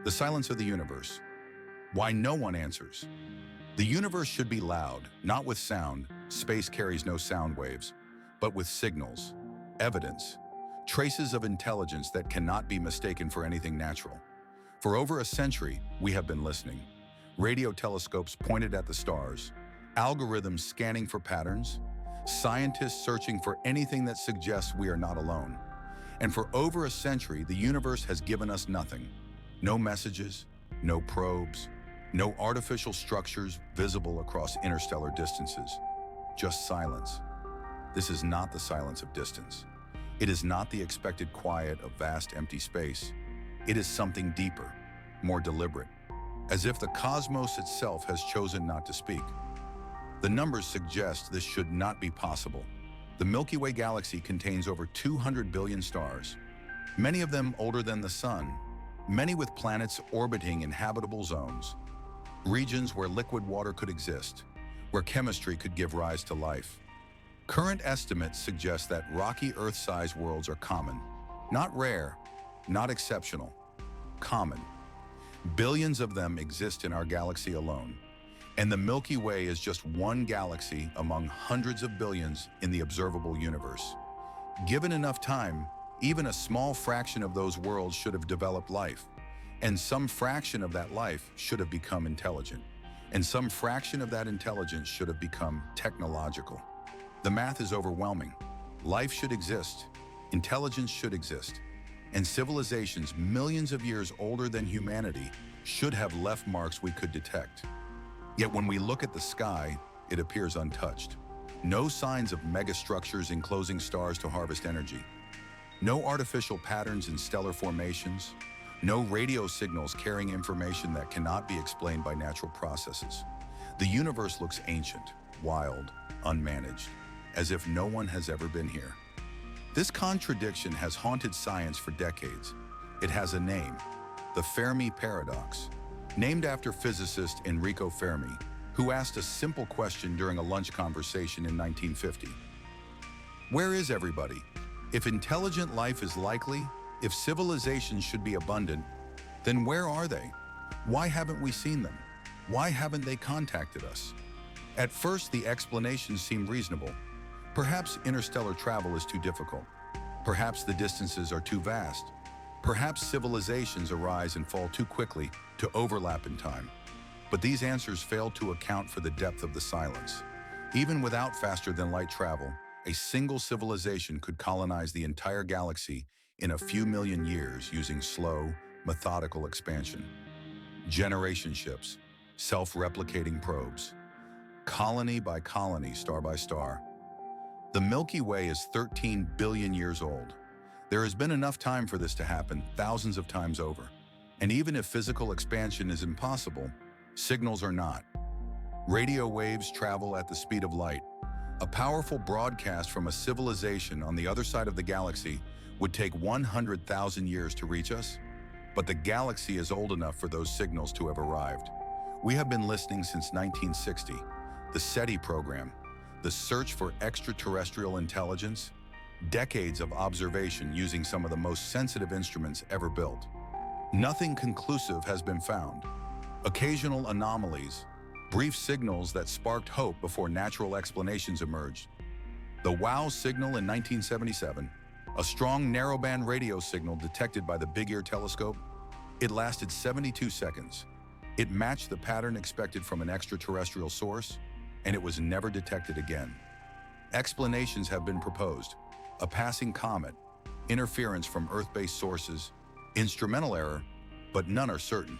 The silence of the universe. Why no one answers. The universe should be loud, not with sound. Space carries no sound waves, but with signals, evidence, traces of intelligence that cannot be mistaken for anything natural. For over a century, we have been listening. Radio telescopes pointed at the stars, algorithms scanning for patterns, scientists searching for anything that suggests we are not alone. And for over a century, the universe has given us nothing. No messages, no probes, no artificial structures visible across interstellar distances. Just silence. This is not the silence of distance. It is not the expected quiet of vast empty space. It is something deeper, more deliberate, as if the cosmos itself has chosen not to speak. The numbers suggest this should not be possible. The Milky Way galaxy contains over 200 billion stars, many of them older than the Sun, many with planets orbiting in habitable zones, regions where liquid water could exist, where chemistry could give rise to life. Current estimates suggest that rocky Earth-sized worlds are common, not rare, not exceptional, common. Billions of them exist in our galaxy alone, and the Milky Way is just one galaxy among hundreds of billions in the observable universe. Given enough time, even a small fraction of those worlds should have developed life, and some fraction of that life should have become intelligent, and some fraction of that intelligence should have become technological. The math is overwhelming. Life should exist, intelligence should exist, and civilizations millions of years older than humanity should have left marks we could detect. Yet when we look at the sky, it appears untouched. No signs of megastructures enclosing stars to harvest energy. No artificial patterns in stellar formations. No radio signals carrying information that cannot be explained by natural processes. The universe looks ancient, wild, unmanaged, as if no one has ever been here. This contradiction has haunted science for decades. It has a name, the Fermi Paradox, named after physicist Enrico Fermi, who asked a simple question during a lunch conversation in 1950. Where is everybody? If intelligent life is likely, if civilizations should be abundant, then where are they? Why haven't we seen them? Why haven't they contacted us? At first, the explanations seemed reasonable. Perhaps interstellar travel is too difficult. Perhaps the distances are too vast. Perhaps civilizations arise and fall too quickly to overlap in time. But these answers fail to account for the depth of the silence. Even without faster-than-light travel, a single civilization could colonize the entire galaxy in a few million years using slow, methodical expansion. Generation ships, self-replicating probes, colony by colony, star by star. The Milky Way is 13 billion years old. There has been enough time for this to happen thousands of times over. And even if physical expansion is impossible, signals are not. Radio waves travel at the speed of light. A powerful broadcast from a civilization on the other side of the galaxy would take 100,000 years to reach us, but the galaxy is old enough for those signals to have arrived. We have been listening since 1960, the SETI program, the search for extraterrestrial intelligence, decades of observation using some of the most sensitive instruments ever built. Nothing conclusive has been found. Occasional anomalies, brief signals that sparked hope before natural explanations emerged. The WOW signal in 1977, a strong narrowband radio signal detected by the Big Ear telescope, it lasted 72 seconds. It matched the pattern expected from an extraterrestrial source, and it was never detected again. Explanations have been proposed: a passing comet, interference from Earth-based sources, instrumental error, but none are certain.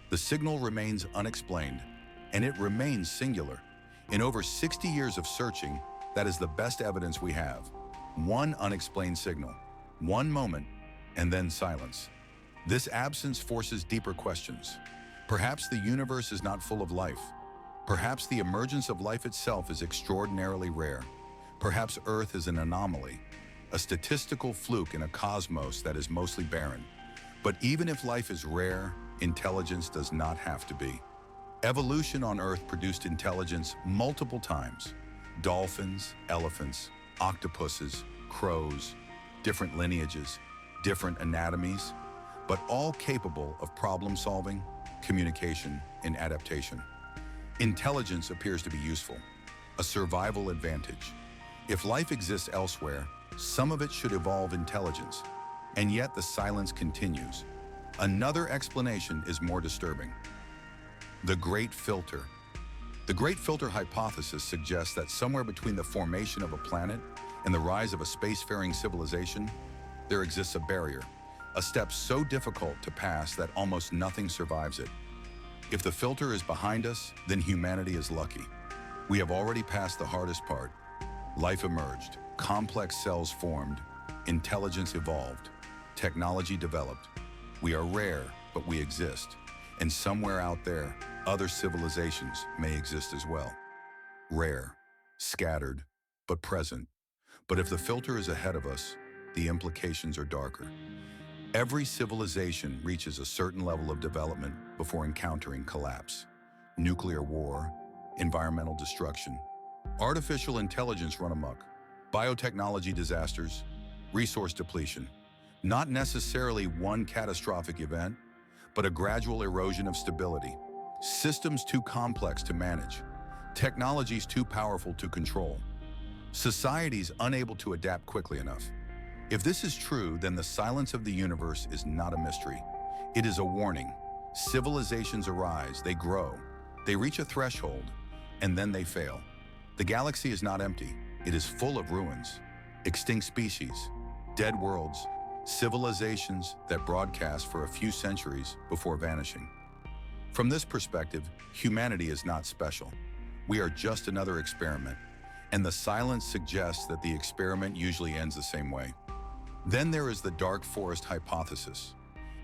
The signal remains unexplained, and it remains singular. In over 60 years of searching, that is the best evidence we have. One unexplained signal, one moment, and then silence. This absence forces deeper questions. Perhaps the universe is not full of life. Perhaps the emergence of life itself is extraordinarily rare. Perhaps Earth is an anomaly, a statistical fluke in a cosmos that is mostly barren. But even if life is rare, intelligence does not have to be. Evolution on Earth produced intelligence multiple times. Dolphins, elephants, octopuses, crows, different lineages, different anatomies. but all capable of problem solving, communication, and adaptation. Intelligence appears to be useful, a survival advantage. If life exists elsewhere, some of it should evolve intelligence, and yet the silence continues. Another explanation is more disturbing. The Great Filter. The Great Filter hypothesis suggests that somewhere between the formation of a planet and the rise of a spacefaring civilization, there exists a barrier, a step so difficult to pass that almost nothing survives it. If the filter is behind us, then humanity is lucky. We have already passed the hardest part. Life emerged, complex cells formed, intelligence evolved, technology developed. We are rare, but we exist. And somewhere out there, other civilizations may exist as well. Rare, scattered, but present. But if the filter is ahead of us, the implications are darker. Every civilization reaches a certain level of development before encountering collapse. Nuclear war, environmental destruction, artificial intelligence run amok, biotechnology disasters, resource depletion. Not necessarily one catastrophic event, but a gradual erosion of stability. Systems too complex to manage, technologies too powerful to control, societies unable to adapt quickly enough. If this is true, then the silence of the universe is not a mystery. It is a warning. Civilizations arise, they grow, they reach a threshold, and then they fail. The galaxy is not empty. It is full of ruins, extinct species, dead worlds, civilizations that broadcast for a few centuries before vanishing. From this perspective, humanity is not special. We are just another experiment, and the silence suggests that the experiment usually ends the same way. Then there is the dark forest hypothesis.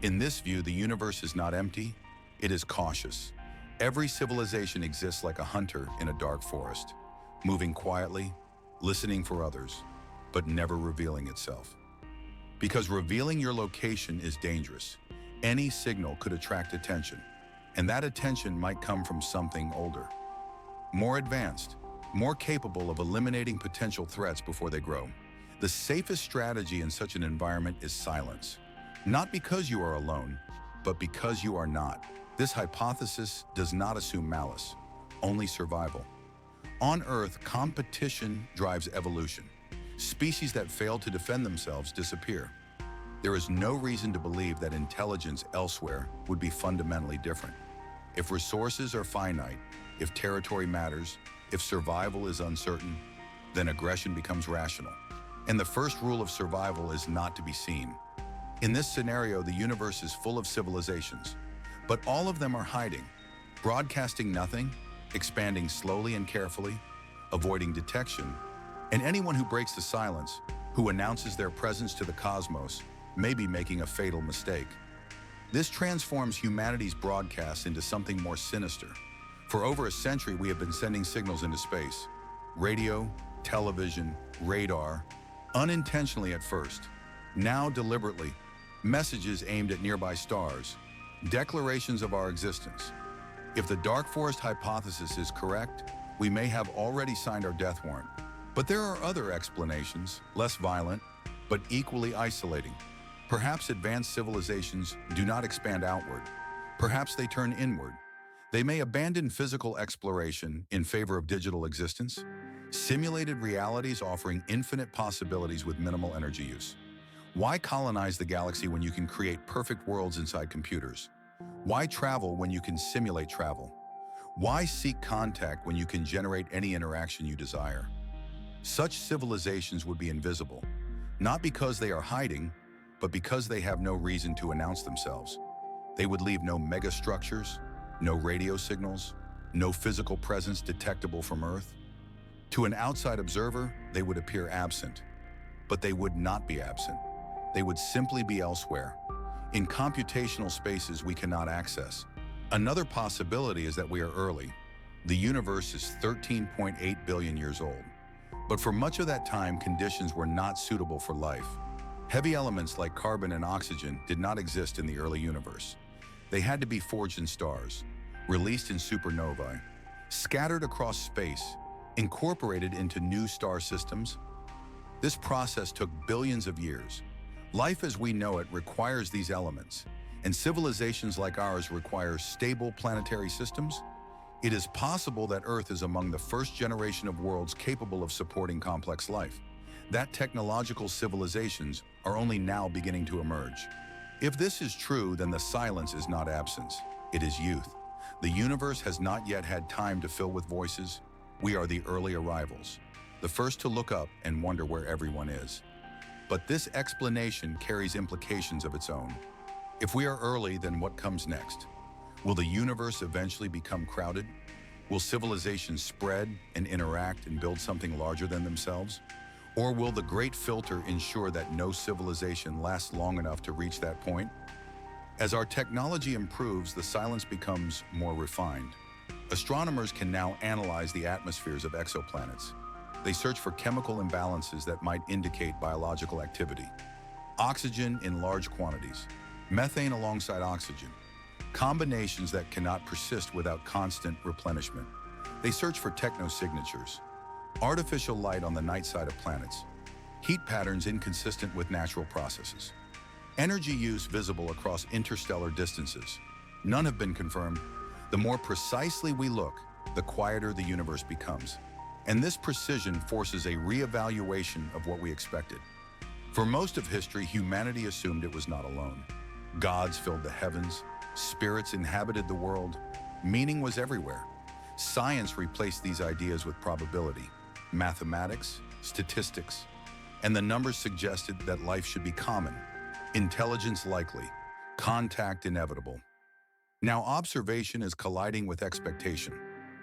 In this view, the universe is not empty, it is cautious. Every civilization exists like a hunter in a dark forest, moving quietly, listening for others, but never revealing itself. Because revealing your location is dangerous. Any signal could attract attention, and that attention might come from something older, more advanced, more capable of eliminating potential threats before they grow. The safest strategy in such an environment is silence. Not because you are alone, but because you are not. This hypothesis does not assume malice, only survival. On Earth, competition drives evolution. Species that fail to defend themselves disappear. There is no reason to believe that intelligence elsewhere would be fundamentally different. If resources are finite, if territory matters, if survival is uncertain, then aggression becomes rational. And the first rule of survival is not to be seen. In this scenario, the universe is full of civilizations, but all of them are hiding, broadcasting nothing, expanding slowly and carefully, avoiding detection, and anyone who breaks the silence, who announces their presence to the cosmos, may be making a fatal mistake. This transforms humanity's broadcasts into something more sinister. For over a century, we have been sending signals into space. Radio, television, radar, unintentionally at first, now deliberately, messages aimed at nearby stars, declarations of our existence. If the dark forest hypothesis is correct, we may have already signed our death warrant. But there are other explanations, less violent, but equally isolating. Perhaps advanced civilizations do not expand outward. Perhaps they turn inward. They may abandon physical exploration in favor of digital existence, simulated realities offering infinite possibilities with minimal energy use. Why colonize the galaxy when you can create perfect worlds inside computers? Why travel when you can simulate travel? Why seek contact when you can generate any interaction you desire? Such civilizations would be invisible, not because they are hiding, but because they have no reason to announce themselves. They would leave no megastructures, no radio signals, no physical presence detectable from Earth. To an outside observer, they would appear absent, but they would not be absent. They would simply be elsewhere, in computational spaces we cannot access. Another possibility is that we are early. The universe is 13.8 billion years old, but for much of that time, conditions were not suitable for life. Heavy elements like carbon and oxygen did not exist in the early universe. They had to be forged in stars, released in supernovae, scattered across space, incorporated into new star systems. This process took billions of years. Life as we know it requires these elements, and civilizations like ours require stable planetary systems. It is possible that Earth is among the first generation of worlds capable of supporting complex life, that technological civilizations are only now beginning to emerge. If this is true, then the silence is not absence, it is youth. The universe has not yet had time to fill with voices. We are the early arrivals, the first to look up and wonder where everyone is. But this explanation carries implications of its own. If we are early, then what comes next? Will the universe eventually become crowded? Will civilizations spread and interact and build something larger than themselves? Or will the great filter ensure that no civilization lasts long enough to reach that point? As our technology improves, the silence becomes more refined. Astronomers can now analyze the atmospheres of exoplanets. They search for chemical imbalances that might indicate biological activity. Oxygen in large quantities, methane alongside oxygen, combinations that cannot persist without constant replenishment. They search for technosignatures, artificial light on the night side of planets, heat patterns inconsistent with natural processes, energy use visible across interstellar distances. None have been confirmed. The more precisely we look, the quieter the universe becomes. And this precision forces a reevaluation of what we expected. For most of history, humanity assumed it was not alone. Gods filled the heavens, spirits inhabited the world, meaning was everywhere. Science replaced these ideas with probability, mathematics, statistics, and the numbers suggested that life should be common, intelligence likely, contact inevitable. Now observation is colliding with expectation,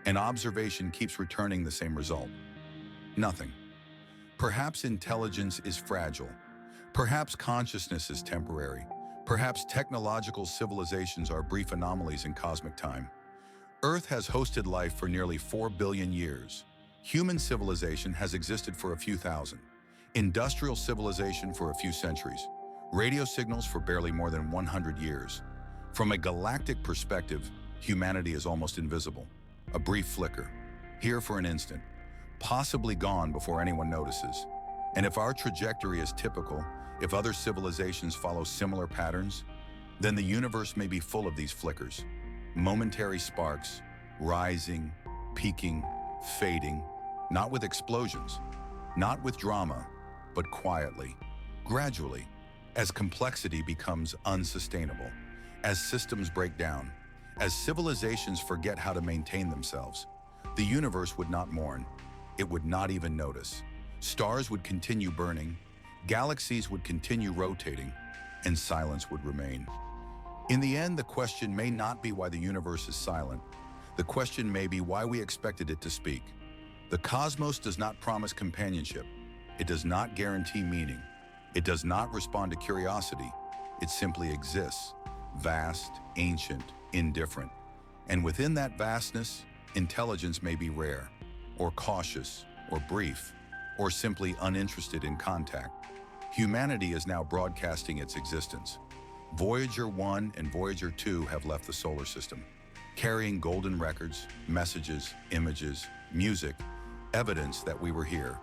and observation keeps returning the same result. Nothing. Perhaps intelligence is fragile. Perhaps consciousness is temporary. Perhaps technological civilizations are brief anomalies in cosmic time. Earth has hosted life for nearly 4 billion years. Human civilization has existed for a few thousand. Industrial civilization for a few centuries. Radio signals for barely more than 100 years. From a galactic perspective, humanity is almost invisible. A brief flicker, here for an instant, possibly gone before anyone notices. And if our trajectory is typical, if other civilizations follow similar patterns, then the universe may be full of these flickers. Momentary sparks, rising, peaking, fading, not with explosions, not with drama, but quietly, gradually, as complexity becomes unsustainable, as systems break down, as civilizations forget how to maintain themselves. The universe would not mourn. It would not even notice. Stars would continue burning, galaxies would continue rotating, and silence would remain. In the end, the question may not be why the universe is silent. The question may be why we expected it to speak. The cosmos does not promise companionship. It does not guarantee meaning. It does not respond to curiosity. It simply exists, vast, ancient, indifferent. And within that vastness, intelligence may be rare, or cautious, or brief, or simply uninterested in contact. Humanity is now broadcasting its existence. Voyager 1 and Voyager 2 have left the solar system, carrying golden records, messages, images, music, evidence that we were here.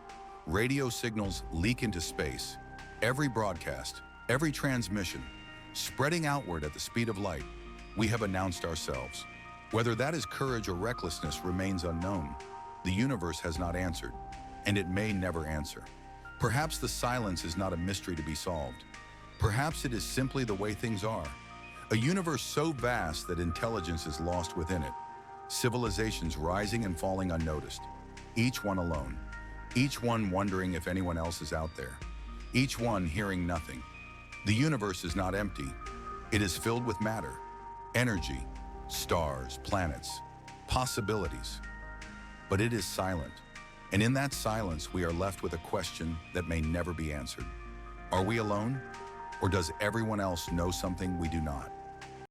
Radio signals leak into space. Every broadcast, every transmission, spreading outward at the speed of light, we have announced ourselves. Whether that is courage or recklessness remains unknown. The universe has not answered, and it may never answer. Perhaps the silence is not a mystery to be solved. Perhaps it is simply the way things are. A universe so vast that intelligence is lost within it. Civilizations rising and falling unnoticed. Each one alone. Each one wondering if anyone else is out there. Each one hearing nothing. The universe is not empty. It is filled with matter, energy, stars, planets, possibilities. But it is silent. And in that silence, we are left with a question that may never be answered. Are we alone? Or does everyone else know something we do not?